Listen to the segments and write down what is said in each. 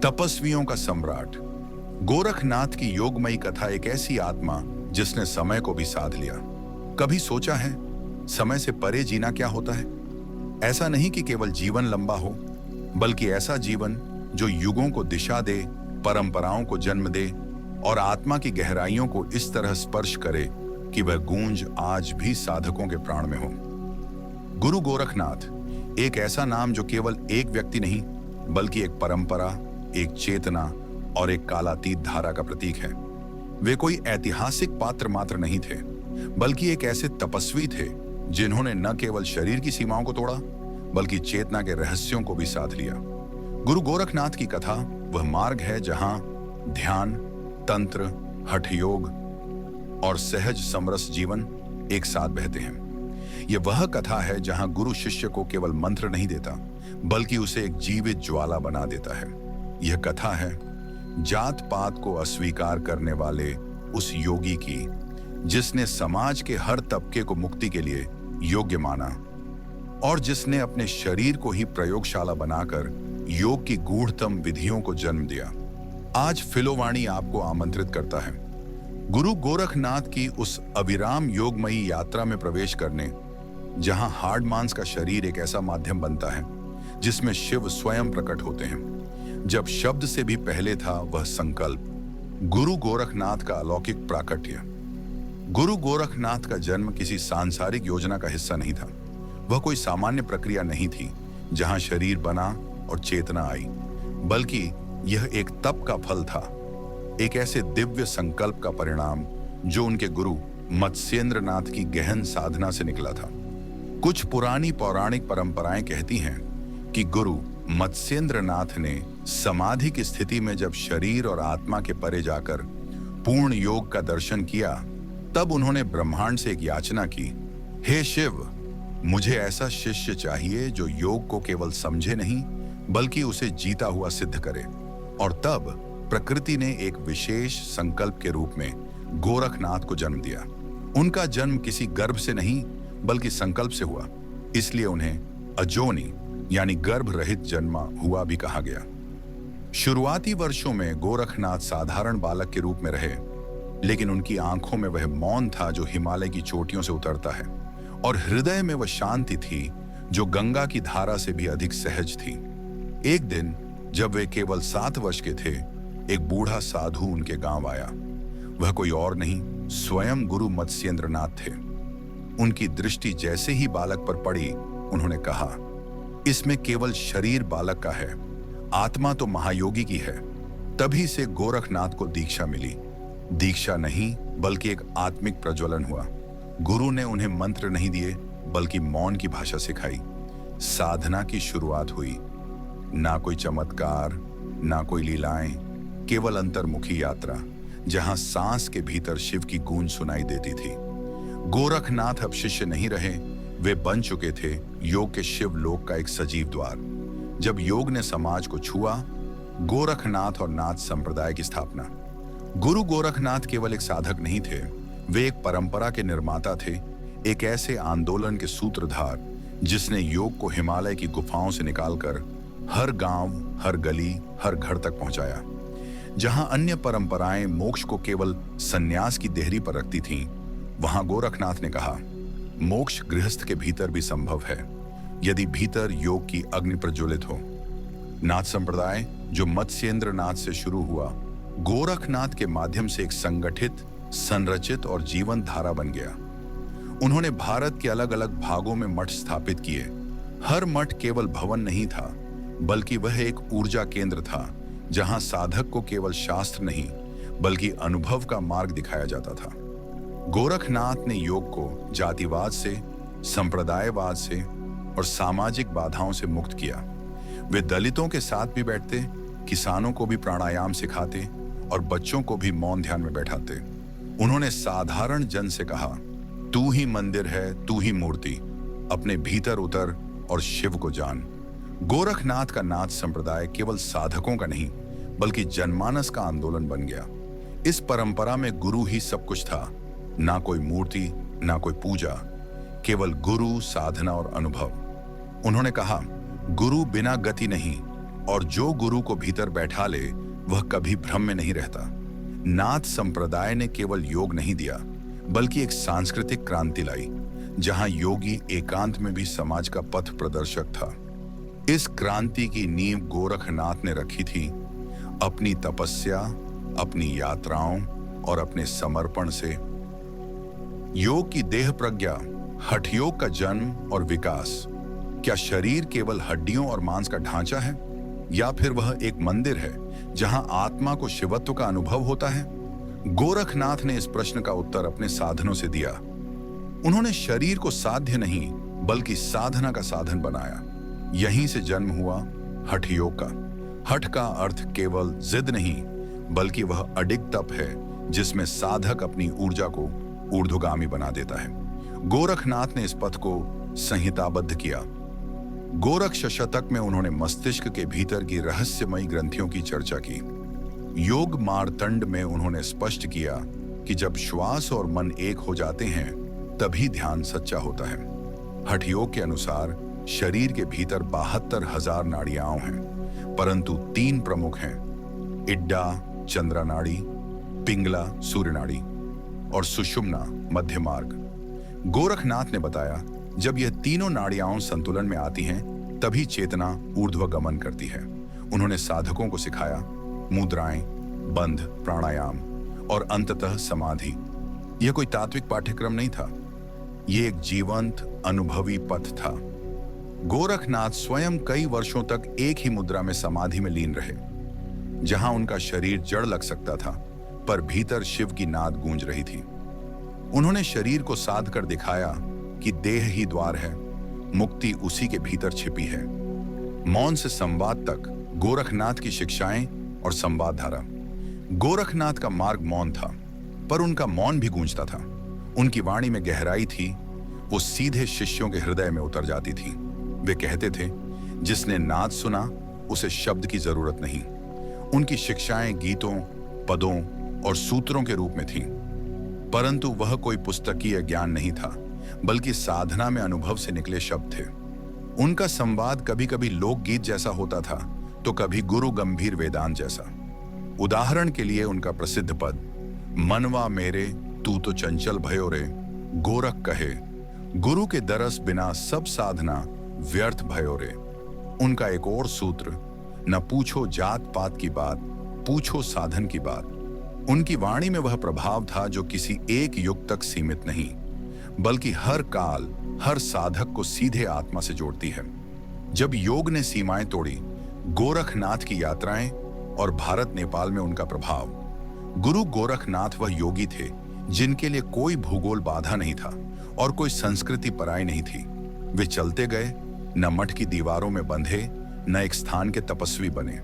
तपस्वियों का सम्राट। गोरखनाथ की योगमयी कथा एक ऐसी आत्मा जिसने समय को भी साध लिया। कभी सोचा है समय से परे जीना क्या होता है? ऐसा नहीं कि केवल जीवन लंबा हो, बल्कि ऐसा जीवन जो युगों को दिशा दे, परंपराओं को जन्म दे और आत्मा की गहराइयों को इस तरह स्पर्श करे कि वह गूंज आज भी साधकों के प्राण में हो। गुरु गोरखनाथ एक ऐसा नाम जो केवल एक व्यक्ति नहीं, बल्कि एक परंपरा, एक चेतना और एक कालातीत धारा का प्रतीक है। वे कोई ऐतिहासिक पात्र मात्र नहीं थे, बल्कि एक ऐसे तपस्वी थे जिन्होंने न केवल शरीर की सीमाओं को तोड़ा, बल्कि चेतना के रहस्यों को भी साध लिया। गुरु गोरखनाथ की कथा वह मार्ग है जहां ध्यान, तंत्र, हठ योग और सहज समरस जीवन एक साथ बहते हैं। यह वह कथा है जहां गुरु शिष्य को केवल मंत्र नहीं देता, बल्कि उसे एक जीवित ज्वाला बना देता है। यह कथा है जात पात को अस्वीकार करने वाले उस योगी की, जिसने समाज के हर तबके को मुक्ति के लिए योग्य माना और जिसने अपने शरीर को ही प्रयोगशाला बनाकर योग की गूढ़तम विधियों को जन्म दिया। आज फिलोवाणी आपको आमंत्रित करता है गुरु गोरखनाथ की उस अविराम योगमयी यात्रा में प्रवेश करने, जहां हाड़ मांस का शरीर एक ऐसा माध्यम बनता है जिसमें शिव स्वयं प्रकट होते हैं। जब शब्द से भी पहले था वह संकल्प, गुरु गोरखनाथ का अलौकिक प्राकट्य। गुरु गोरखनाथ का जन्म किसी सांसारिक योजना का हिस्सा नहीं था। वह कोई सामान्य प्रक्रिया नहीं थी जहां शरीर बना और चेतना आई, बल्कि यह एक तप का फल था, एक ऐसे दिव्य संकल्प का परिणाम जो उनके गुरु मत्स्येंद्रनाथ की गहन साधना से निकला था। कुछ पुरानी पौराणिक परंपराएं कहती हैं कि गुरु मत्स्येंद्रनाथ ने समाधि की स्थिति में जब शरीर और आत्मा के परे जाकर पूर्ण योग का दर्शन किया, तब उन्होंने ब्रह्मांड से एक याचना की, हे शिव, मुझे ऐसा शिष्य चाहिए जो योग को केवल समझे नहीं, बल्कि उसे जीता हुआ सिद्ध करे। और तब प्रकृति ने एक विशेष संकल्प के रूप में गोरखनाथ को जन्म दिया। उनका जन्म किसी गर्भ से नहीं, बल्कि संकल्प से हुआ, इसलिए उन्हें अजोनी यानी गर्भ रहित जन्मा हुआ भी कहा गया। शुरुआती वर्षों में गोरखनाथ साधारण बालक के रूप में रहे, लेकिन उनकी आंखों में वह मौन था जो हिमालय की चोटियों से उतरता है, और हृदय में वह शांति थी जो गंगा की धारा से भी अधिक सहज थी। एक दिन जब वे केवल 7 वर्ष के थे, एक बूढ़ा साधु उनके गांव आया। वह कोई और नहीं, स्वयं गुरु मत्स्येंद्रनाथ थे। उनकी दृष्टि जैसे ही बालक पर पड़ी, उन्होंने कहा, इसमें केवल शरीर बालक का है, आत्मा तो महायोगी की है। तभी से गोरखनाथ को दीक्षा मिली। दीक्षा नहीं, बल्कि एक आत्मिक प्रज्वलन हुआ। गुरु ने उन्हें मंत्र नहीं दिए, बल्कि मौन की भाषा सिखाई। साधना की शुरुआत हुई। ना कोई चमत्कार, ना कोई लीलाएं, केवल अंतर्मुखी यात्रा, जहां सांस के भीतर शिव की गूंज सुनाई देती थी। गोरखनाथ अब शिष्य नहीं रहे, वे बन चुके थे योग के शिव लोक का एक सजीव द्वार। जब योग ने समाज को छुआ, गोरखनाथ और नाथ संप्रदाय की स्थापना। गुरु गोरखनाथ केवल एक साधक नहीं थे, वे एक परंपरा के निर्माता थे, एक ऐसे आंदोलन के सूत्रधार जिसने योग को हिमालय की गुफाओं से निकालकर हर गांव, हर गली, हर घर तक पहुंचाया। जहां अन्य परंपराएं मोक्ष को केवल सन्यास की देहरी पर रखती थीं, वहां गोरखनाथ ने कहा, मोक्ष गृहस्थ के भीतर भी संभव है, यदि भीतर योग की अग्नि प्रज्वलित हो। नाथ संप्रदाय, जो मत्स्येंद्रनाथ से शुरू हुआ, गोरखनाथ के माध्यम से एक संगठित, संरचित और जीवन धारा बन गया। उन्होंने भारत के अलग अलग भागों में मठ स्थापित किए। हर मठ केवल भवन नहीं था, बल्कि वह एक ऊर्जा केंद्र था, जहां साधक को केवल शास्त्र नहीं, बल्कि अनुभव का मार्ग दिखाया जाता था। गोरखनाथ ने योग को जातिवाद से, संप्रदायवाद से और सामाजिक बाधाओं से मुक्त किया। वे दलितों के साथ भी बैठते, किसानों को भी प्राणायाम सिखाते और बच्चों को भी मौन ध्यान में बैठाते। उन्होंने साधारण जन से कहा, तू ही मंदिर है, तू ही मूर्ति, अपने भीतर उतर और शिव को जान। गोरखनाथ का नाथ संप्रदाय केवल साधकों का नहीं, बल्कि जनमानस का आंदोलन बन गया। इस परंपरा में गुरु ही सब कुछ था, ना कोई मूर्ति, ना कोई पूजा, केवल गुरु, साधना और अनुभव। उन्होंने कहा, गुरु बिना गति नहीं, और जो गुरु को भीतर बैठा ले वह कभी भ्रम में नहीं रहता। नाथ संप्रदाय ने केवल योग नहीं दिया, बल्कि एक सांस्कृतिक क्रांति लाई, जहां योगी एकांत में भी समाज का पथ प्रदर्शक था। इस क्रांति की नींव गोरखनाथ ने रखी थी। अपनी तपस्या, अपनी यात्राओं और अपने समर्पण से। योग की देह प्रज्ञा, हठ योग का जन्म और विकास। क्या शरीर केवल हड्डियों और मांस का ढांचा है, या फिर वह एक मंदिर है जहां आत्मा को शिवत्व का अनुभव होता है? गोरखनाथ ने इस प्रश्न का उत्तर अपने साधनों से दिया। उन्होंने शरीर को साध्य नहीं बल्कि साधना का साधन बनाया। यहीं से जन्म हुआ हठ योग का। हठ का अर्थ केवल जिद नहीं, बल्कि वह अडिग तप है जिसमें साधक अपनी ऊर्जा को ऊर्ध्वगामी बना देता है। गोरखनाथ ने इस पथ को संहिताबद्ध किया। गोरक्ष शतक में उन्होंने मस्तिष्क के भीतर की रहस्यमयी ग्रंथियों की चर्चा की। योग मार्तंड में उन्होंने स्पष्ट किया कि जब श्वास और मन एक हो जाते हैं तभी ध्यान सच्चा होता है। हठ योग के अनुसार शरीर के भीतर 72,000 नाड़ियां हैं, परंतु 3 प्रमुख हैं: इड्डा चंद्रा नाड़ी, पिंगला सूर्य नाड़ी और सुषुम्ना मध्य मार्ग। गोरखनाथ ने बताया, जब यह तीनों नाड़ियां संतुलन में आती हैं तभी चेतना ऊर्ध्वगमन करती है। उन्होंने साधकों को सिखाया मुद्राएं, बंध, प्राणायाम और अंततः समाधि। यह कोई तात्विक पाठ्यक्रम नहीं था, यह एक जीवंत अनुभवी पथ था। गोरखनाथ स्वयं कई वर्षों तक एक ही मुद्रा में समाधि में लीन रहे। जहां उनका शरीर जड़ लग सकता था, पर भीतर शिव की नाद गूंज रही थी। उन्होंने शरीर को साध कर दिखाया कि देह ही द्वार है, मुक्ति उसी के भीतर छिपी है। मौन से संवाद तक गोरखनाथ की शिक्षाएं और संवाद धारा। गोरखनाथ का मार्ग मौन था, पर उनका मौन भी गूंजता था। उनकी वाणी में गहराई थी, वो सीधे शिष्यों के हृदय में उतर जाती थी। वे कहते थे, जिसने नाद सुना उसे शब्द की जरूरत नहीं। उनकी शिक्षाएं गीतों, पदों और सूत्रों के रूप में थीं, परंतु वह कोई पुस्तकीय ज्ञान नहीं था, बल्कि साधना में अनुभव से निकले शब्द थे। उनका संवाद कभी कभी लोकगीत जैसा होता था, तो कभी गुरु गंभीर वेदांत जैसा। उदाहरण के लिए उनका प्रसिद्ध पद, मनवा मेरे तू तो चंचल भयो रे, गोरख कहे गुरु के दरस बिना सब साधना व्यर्थ भयो रे। उनका एक और सूत्र, न पूछो जात पात की बात, पूछो साधन की बात। उनकी वाणी में वह प्रभाव था जो किसी एक युग तक सीमित नहीं, बल्कि हर काल, हर साधक को सीधे आत्मा से जोड़ती है। जब योग ने सीमाएं तोड़ी, गोरखनाथ की यात्राएं और भारत नेपाल में उनका प्रभाव। गुरु गोरखनाथ वह योगी थे जिनके लिए कोई भूगोल बाधा नहीं था और कोई संस्कृति पराई नहीं थी। वे चलते गए, न मठ की दीवारों में बंधे, न एक स्थान के तपस्वी बने।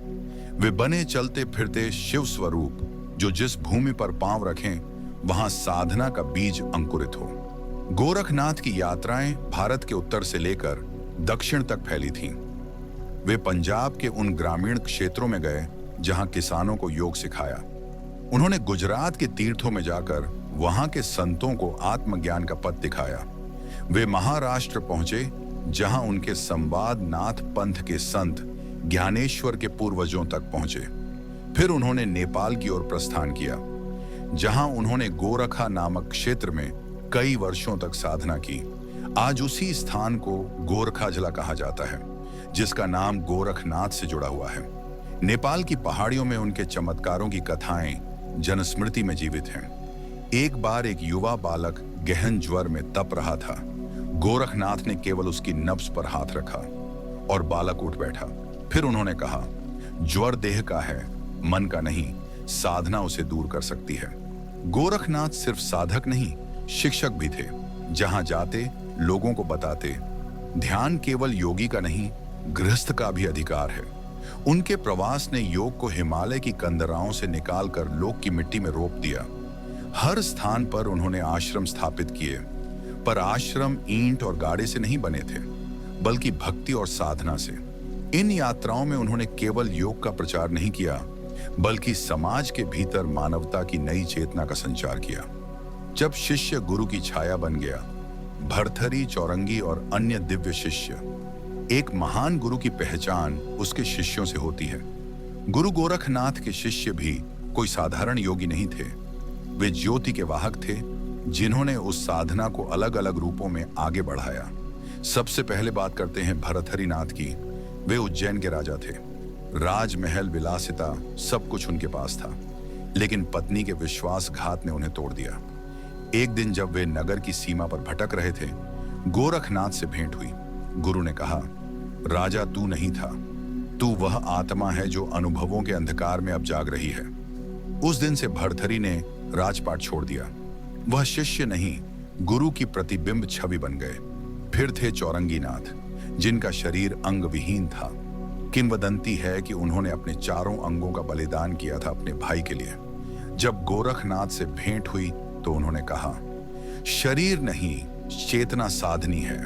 वे बने चलते फिरते शिव स्वरूप, जो जिस भूमि पर पांव रखें वहां साधना का बीज अंकुरित हो। गोरखनाथ की यात्राएं भारत के उत्तर से लेकर दक्षिण तक फैली थीं। वे पंजाब के उन ग्रामीण क्षेत्रों में गए जहां किसानों को योग सिखाया। उन्होंने गुजरात के तीर्थों में जाकर वहां के संतों को आत्मज्ञान का पथ दिखाया। वे महाराष्ट्र पहुंचे जहां उनके संवाद नाथ पंथ के संत ज्ञानेश्वर के पूर्वजों तक पहुंचे। फिर उन्होंने नेपाल की ओर प्रस्थान किया, जहां उन्होंने गोरखा नामक क्षेत्र में कई वर्षों तक साधना की। आज उसी स्थान को गोरखाजला कहा जाता है, जिसका नाम गोरखनाथ से जुड़ा हुआ है। नेपाल की पहाड़ियों में उनके चमत्कारों की कथाएं जनस्मृति में जीवित हैं। एक बार एक युवा बालक गहन ज्वर में तप रहा था। गोरखनाथ ने केवल उसकी नब्ज पर हाथ रखा और बालक उठ बैठा। फिर उन्होंने कहा, ज्वर देह का है, मन का नहीं, साधना उसे दूर कर सकती है। गोरखनाथ सिर्फ साधक नहीं, शिक्षक भी थे। जहां जाते लोगों को बताते, ध्यान केवल योगी का नहीं, गृहस्थ का भी अधिकार है। उनके प्रवास ने योग को हिमालय की कंदराओं से निकालकर लोक की मिट्टी में रोप दिया। हर स्थान पर उन्होंने आश्रम स्थापित किए, पर आश्रम ईंट और गाड़े से नहीं बने थे, बल्कि भक्ति और साधना से। इन यात्राओं में उन्होंने केवल योग का प्रचार नहीं किया, बल्कि समाज के भीतर मानवता की नई चेतना का संचार किया। जब शिष्य गुरु की छाया बन गया, भरथरी, चौरंगी और अन्य दिव्य शिष्य एक महान गुरु की पहचान उसके शिष्यों से होती है। गुरु गोरखनाथ के शिष्य भी कोई साधारण योगी नहीं थे। वे ज्योति के वाहक थे, जिन्होंने उस साधना को अलग अलग रूपों में आगे बढ़ाया। सबसे पहले बात करते हैं भर्तहरि नाथ की। वे उज्जैन के राजा थे। राजमहल, विलासिता, सब कुछ उनके पास था, लेकिन पत्नी के विश्वासघात ने उन्हें तोड़ दिया। एक दिन जब वे नगर की सीमा पर भटक रहे थे, गोरखनाथ से भेंट हुई। गुरु ने कहा, राजा तू नहीं था, तू वह आत्मा है जो अनुभवों के अंधकार में अब जाग रही है। उस दिन से भर्तहरि ने राजपाट छोड़ दिया। वह शिष्य नहीं, गुरु की प्रतिबिंब छवि बन गए। फिर थे चौरंगीनाथ, जिनका शरीर अंग विहीन था। किंवदंती है कि उन्होंने अपने चारों अंगों का बलिदान किया था अपने भाई के लिए। जब गोरखनाथ से भेंट हुई तो उन्होंने कहा, शरीर नहीं, चेतना साधनी है।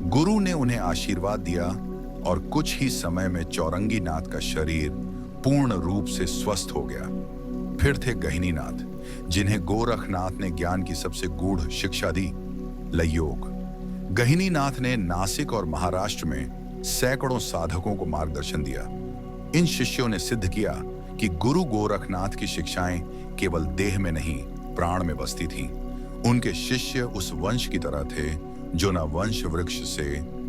गुरु ने उन्हें आशीर्वाद दिया और कुछ ही समय में चौरंगीनाथ का शरीर पूर्ण रूप से स्वस्थ हो गया। फिर थे गहिनीनाथ, जिन्हें गोरखनाथ ने ज्ञान की सबसे गूढ़ शिक्षा दी, लयोग। गहिनीनाथ ने नासिक और महाराष्ट्र में सैकड़ों साधकों को मार्गदर्शन दिया। इन शिष्यों ने सिद्ध किया कि गुरु गोरखनाथ की शिक्षाएं केवल देह में नहीं, प्राण में बसती थीं। उनके शिष्य उस वंश की तरह थे जो न वंश वृक्ष से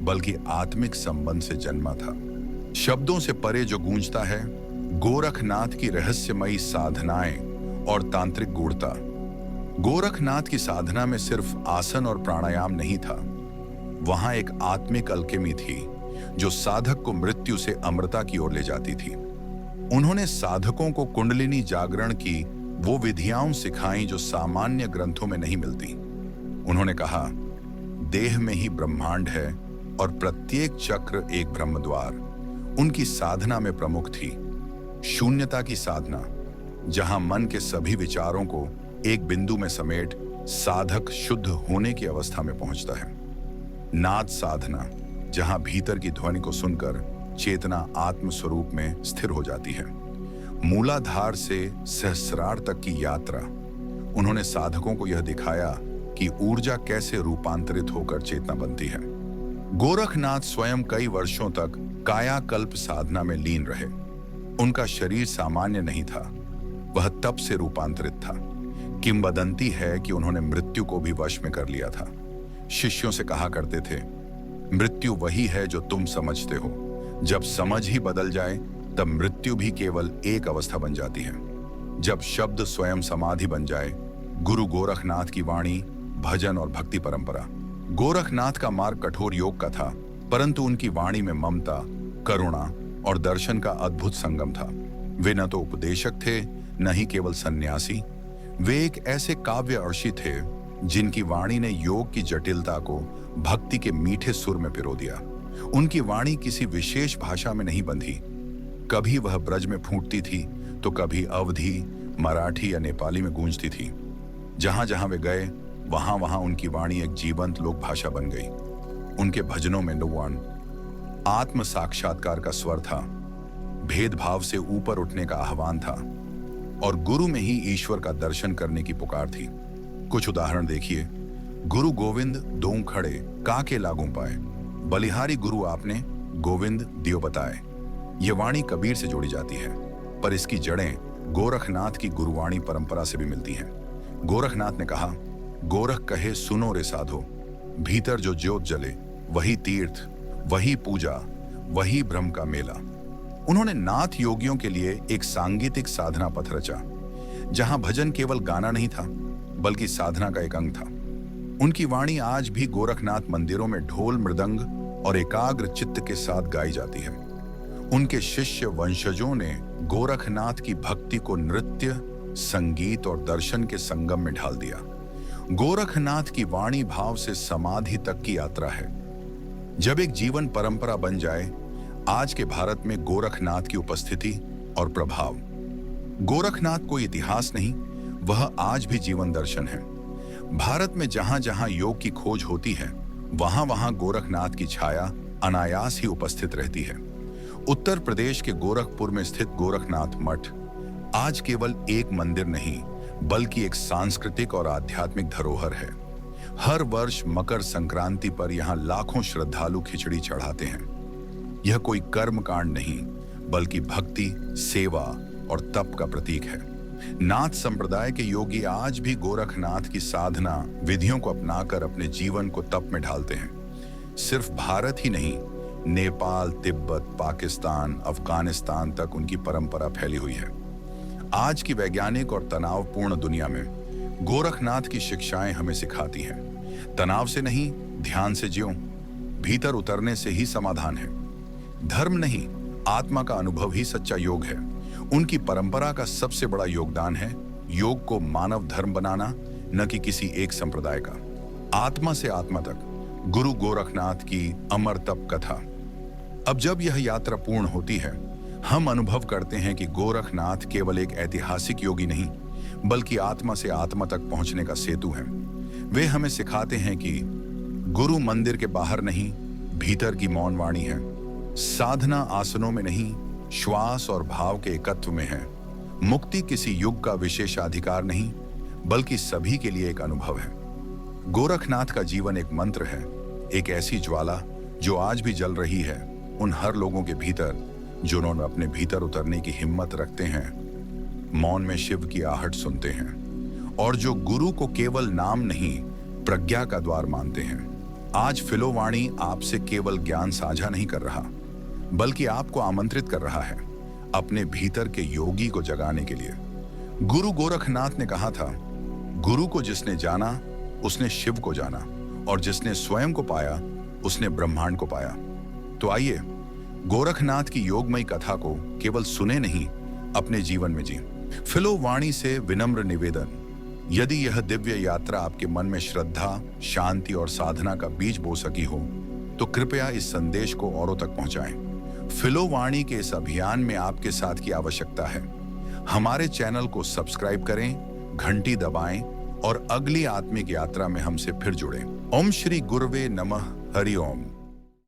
बल्कि आत्मिक संबंध से जन्मा था। शब्दों से परे जो गूंजता है, गोरखनाथ की रहस्यमयी साधनाएं और तांत्रिक गूढ़ता। गोरखनाथ की साधना में सिर्फ आसन और प्राणायाम नहीं था, वहां एक आत्मिक अल्केमी थी जो साधक को मृत्यु से अमरता की ओर ले जाती थी। उन्होंने साधकों को कुंडलिनी जागरण की वो विधियां सिखाई जो सामान्य ग्रंथों में नहीं मिलती। उन्होंने कहा, देह में ही ब्रह्मांड है और प्रत्येक चक्र एक ब्रह्मद्वार। उनकी साधना में प्रमुख थी शून्यता की साधना, जहां मन के सभी विचारों को एक बिंदु में समेट साधक शुद्ध होने की अवस्था में पहुंचता है। नाद साधना, जहां भीतर की ध्वनि को सुनकर चेतना आत्म स्वरूप में स्थिर हो जाती है। मूलाधार से सहस्रार तक की यात्रा। उन्होंने साधकों को यह दिखाया कि ऊर्जा कैसे रूपांतरित होकर चेतना बनती है। गोरखनाथ स्वयं कई वर्षों तक कायाकल्प साधना में लीन रहे। उनका शरीर सामान्य नहीं था, वह तप से रूपांतरित था। किंवदंती है कि उन्होंने मृत्यु को भी वश में कर लिया था। शिष्यों से कहा करते थे, मृत्यु वही है जो तुम समझते हो। जब समझ ही बदल जाए तब मृत्यु भी केवल एक अवस्था बन जाती है। जब शब्द स्वयं समाधि बन जाए। गुरु गोरखनाथ की वाणी, भजन और भक्ति परंपरा। गोरखनाथ का मार्ग कठोर योग का था, परंतु उनकी वाणी में ममता, करुणा और दर्शन का अद्भुत संगम था। वे न तो उपदेशक थे, न ही केवल सन्यासी। वे एक ऐसे काव्य अर्षि थे जिनकी वाणी ने योग की जटिलता को भक्ति के मीठे सुर में पिरो दिया। उनकी वाणी किसी विशेष भाषा में नहीं बंधी। कभी वह ब्रज में फूटती थी तो कभी अवधी, मराठी या नेपाली में गूंजती थी। जहां जहां वे गए वहां वहां उनकी वाणी एक जीवंत लोक भाषा बन गई। उनके भजनों में नुवान आत्म साक्षात्कार का स्वर था, भेदभाव से ऊपर उठने का आह्वान था और गुरु में ही ईश्वर का दर्शन करने की पुकार थी। कुछ उदाहरण देखिए। गुरु गोविंद दों खड़े काके लागू पाए, बलिहारी गुरु आपने गोविंद दियो बताए। ये वाणी कबीर से जोड़ी जाती है, पर इसकी जड़ें गोरखनाथ की गुरुवाणी परंपरा से भी मिलती हैं। गोरखनाथ ने कहा, गोरख कहे सुनो रे साधो, भीतर जो ज्योत जले वही तीर्थ, वही पूजा, वही ब्रह्म का मेला। उन्होंने नाथ योगियों के लिए एक सांगीतिक साधना पथ रचा, जहां भजन केवल गाना नहीं था बल्कि साधना का एक अंग था। उनकी वाणी आज भी गोरखनाथ मंदिरों में ढोल, मृदंग और एकाग्र चित्त के साथ गाई जाती है। उनके शिष्य वंशजों ने गोरखनाथ की भक्ति को नृत्य, संगीत और दर्शन के संगम में ढाल दिया। गोरखनाथ की वाणी भाव से समाधि तक की यात्रा है। जब एक जीवन परंपरा बन जाए, आज के भारत में गोरखनाथ की उपस्थिति और प्रभाव। गोरखनाथ कोई इतिहास नहीं, वह आज भी जीवन दर्शन है। भारत में जहां जहां योग की खोज होती है, वहां वहां गोरखनाथ की छाया अनायास ही उपस्थित रहती है। उत्तर प्रदेश के गोरखपुर में स्थित गोरखनाथ मठ आज केवल एक मंदिर नहीं बल्कि एक सांस्कृतिक और आध्यात्मिक धरोहर है। हर वर्ष मकर संक्रांति पर यहाँ लाखों श्रद्धालु खिचड़ी चढ़ाते हैं। यह कोई कर्म कांड नहीं, बल्कि भक्ति, सेवा और तप का प्रतीक है। नाथ संप्रदाय के योगी आज भी गोरखनाथ की साधना विधियों को अपनाकर अपने जीवन को तप में ढालते हैं। सिर्फ भारत ही नहीं, नेपाल, तिब्बत, पाकिस्तान, अफगानिस्तान तक उनकी परंपरा फैली हुई है। आज की वैज्ञानिक और तनावपूर्ण दुनिया में गोरखनाथ की शिक्षाएं हमें सिखाती हैं, तनाव से नहीं, ध्यान से जियो। भीतर उतरने से ही समाधान है। धर्म नहीं, आत्मा का अनुभव ही सच्चा योग है। उनकी परंपरा का सबसे बड़ा योगदान है योग को मानव धर्म बनाना, न कि किसी एक संप्रदाय का। आत्मा से आत्मा तक, गुरु गोरखनाथ की अमर तप कथा। अब जब यह यात्रा पूर्ण होती है, हम अनुभव करते हैं कि गोरखनाथ केवल एक ऐतिहासिक योगी नहीं, बल्कि आत्मा से आत्मा तक पहुंचने का सेतु है। वे हमें सिखाते हैं कि गुरु मंदिर के बाहर नहीं, भीतर की मौन वाणी है। साधना आसनों में नहीं, श्वास और भाव के एकत्व में है। मुक्ति किसी युग का विशेषाधिकार नहीं, बल्कि सभी के लिए एक अनुभव है। गोरखनाथ का जीवन एक मंत्र है, एक ऐसी ज्वाला जो आज भी जल रही है उन हर लोगों के भीतर जिन्होंने अपने भीतर उतरने की हिम्मत रखते हैं, मौन में शिव की आहट सुनते हैं और जो गुरु को केवल नाम नहीं, प्रज्ञा का द्वार मानते हैं। आज फिलोवाणी आपसे केवल ज्ञान साझा नहीं कर रहा, बल्कि आपको आमंत्रित कर रहा है अपने भीतर के योगी को जगाने के लिए। गुरु गोरखनाथ ने कहा था, गुरु को जिसने जाना उसने शिव को जाना, और जिसने स्वयं को पाया उसने ब्रह्मांड को पाया। तो आइए गोरखनाथ की योगमयी कथा को केवल सुने नहीं, अपने जीवन में जी। फिलोवाणी से विनम्र निवेदन, यदि यह दिव्य यात्रा आपके मन में श्रद्धा, शांति और साधना का बीज बो सकी हो, तो कृपया इस संदेश को औरों तक पहुंचाएं। फिलोवाणी के इस अभियान में आपके साथ की आवश्यकता है। हमारे चैनल को सब्सक्राइब करें, घंटी दबाएं और अगली आत्मिक यात्रा में हमसे फिर जुड़ें। ओम श्री गुरवे नमः। हरि ओम।